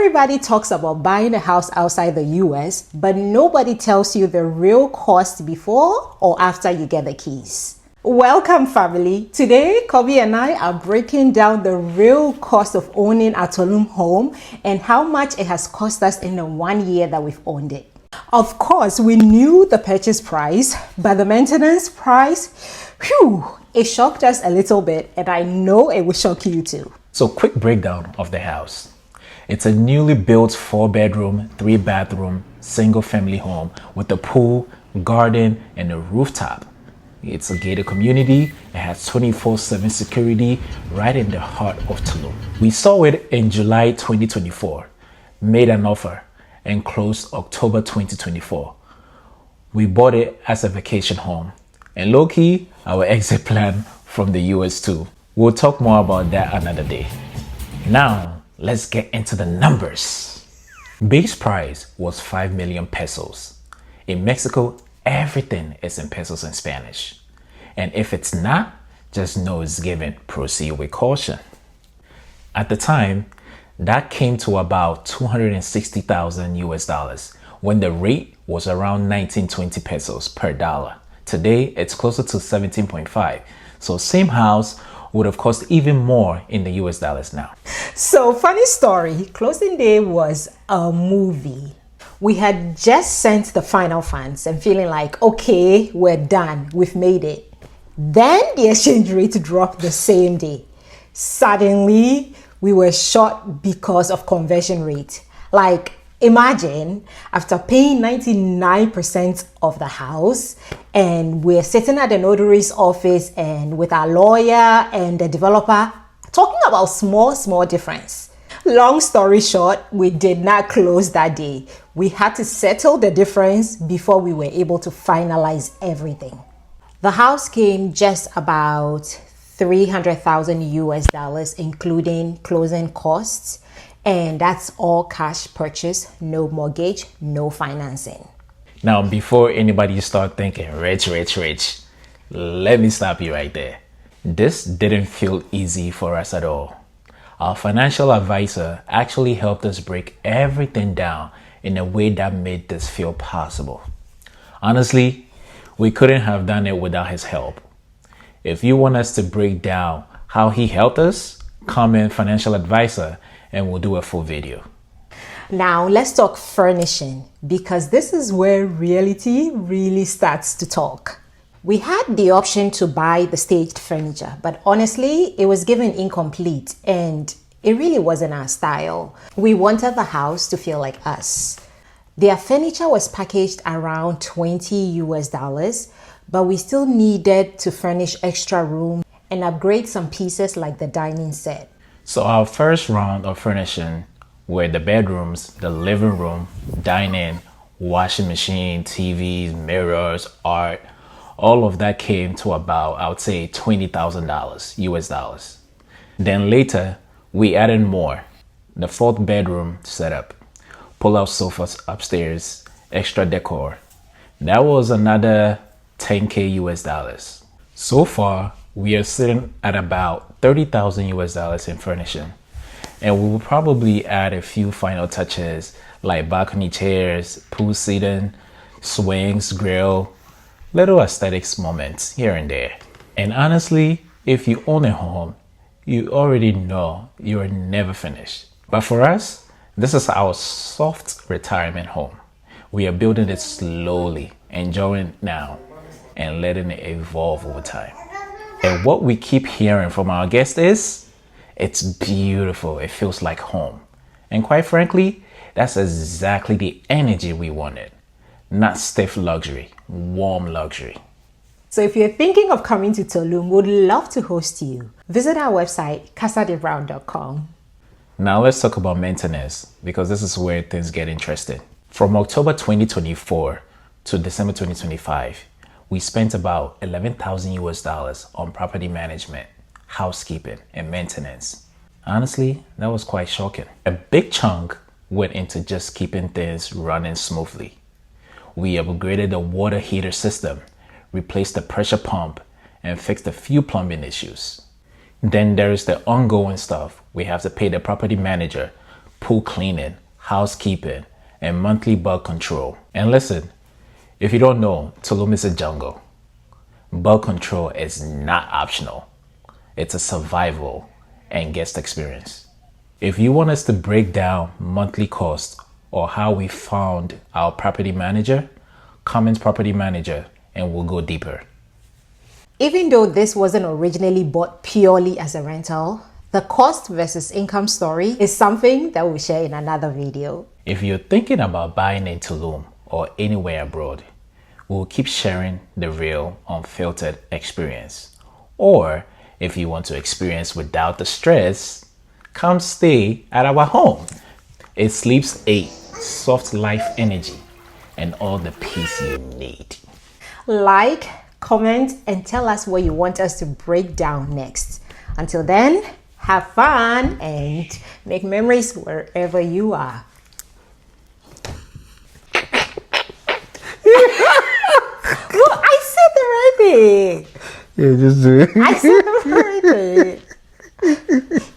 Everybody talks about buying a house outside the US, but nobody tells you the real cost before or after you get the keys. Welcome, family. Today, Kobe and I are breaking down the real cost of owning a Tulum home and how much it has cost us in the 1 year that we've owned it. Of course, we knew the purchase price, but the maintenance price, it shocked us a little bit, and I know it will shock you too. So, quick breakdown of the house. It's a newly built 4-bedroom, 3-bathroom, single-family home with a pool, garden, and a rooftop. It's a gated community. It has 24/7 security right in the heart of Tulum. We saw it in July 2024, made an offer, and closed October 2024. We bought it as a vacation home, and low-key, our exit plan from the US too. We'll talk more about that another day. Now, let's get into the numbers. Base price was 5 million pesos. In Mexico, everything is in pesos and Spanish. And if it's not, just know it's given. Proceed with caution. At the time, that came to about 260,000 US dollars when the rate was around 1920 pesos per dollar. Today, it's closer to 17.5. So same house would have cost even more in the US dollars now. So, funny story, closing day was a movie. We had just sent the final funds and feeling like, okay, we're done, we've made it. Then the exchange rate dropped the same day. Suddenly, we were shocked because of conversion rate. Like, imagine after paying 99% of the house and we're sitting at the notary's office and with our lawyer and the developer talking about small difference. Long story short, we did not close that day. We had to settle the difference before we were able to finalize everything. The house came just about 300,000 US dollars, including closing costs. And that's all cash purchase, no mortgage, no financing. Now, before anybody start thinking rich, let me stop you right there. This didn't feel easy for us at all. Our financial advisor actually helped us break everything down in a way that made this feel possible. Honestly, we couldn't have done it without his help. If you want us to break down how he helped us, comment financial advisor and we'll do a full video. Now let's talk furnishing, because this is where reality really starts to talk. We had the option to buy the staged furniture, but honestly, it was given incomplete and it really wasn't our style. We wanted the house to feel like us. Their furniture was packaged around 20 US dollars, but we still needed to furnish extra room and upgrade some pieces like the dining set. So our first round of furnishing were the bedrooms, the living room, dining, washing machine, TVs, mirrors, art. All of that came to about, I would say, $20,000 US dollars. Then later, we added more. The 4th bedroom setup, pull-out sofas upstairs, extra decor. That was another 10K US dollars. So far, we are sitting at about 30,000 US dollars in furnishing. And we will probably add a few final touches like balcony chairs, pool seating, swings, grill, little aesthetics moments here and there. And honestly, if you own a home, you already know you are never finished. But for us, this is our soft retirement home. We are building it slowly, enjoying it now, and letting it evolve over time. And what we keep hearing from our guests is, it's beautiful, it feels like home. And quite frankly, that's exactly the energy we wanted. Not stiff luxury, warm luxury. So if you're thinking of coming to Tulum, we'd love to host you. Visit our website, casadebrown.com. Now let's talk about maintenance, because this is where things get interesting. From October 2024 to December 2025, we spent about 11,000 US dollars on property management, housekeeping, and maintenance. Honestly, that was quite shocking. A big chunk went into just keeping things running smoothly. We upgraded the water heater system, replaced the pressure pump, and fixed a few plumbing issues. Then there's the ongoing stuff. We have to pay the property manager, pool cleaning, housekeeping, and monthly bug control. And listen, if you don't know, Tulum is a jungle. Bug control is not optional. It's a survival and guest experience. If you want us to break down monthly costs or how we found our property manager, comment property manager and we'll go deeper. Even though this wasn't originally bought purely as a rental, the cost versus income story is something that we'll share in another video. If you're thinking about buying in Tulum or anywhere abroad, we'll keep sharing the real, unfiltered experience. Or if you want to experience without the stress, come stay at our home. It sleeps 8, soft life energy, and all the peace you need. Like, comment, and tell us what you want us to break down next. Until then, have fun and make memories wherever you are. Well, I said the right thing. Yeah, just do it. I said the right thing.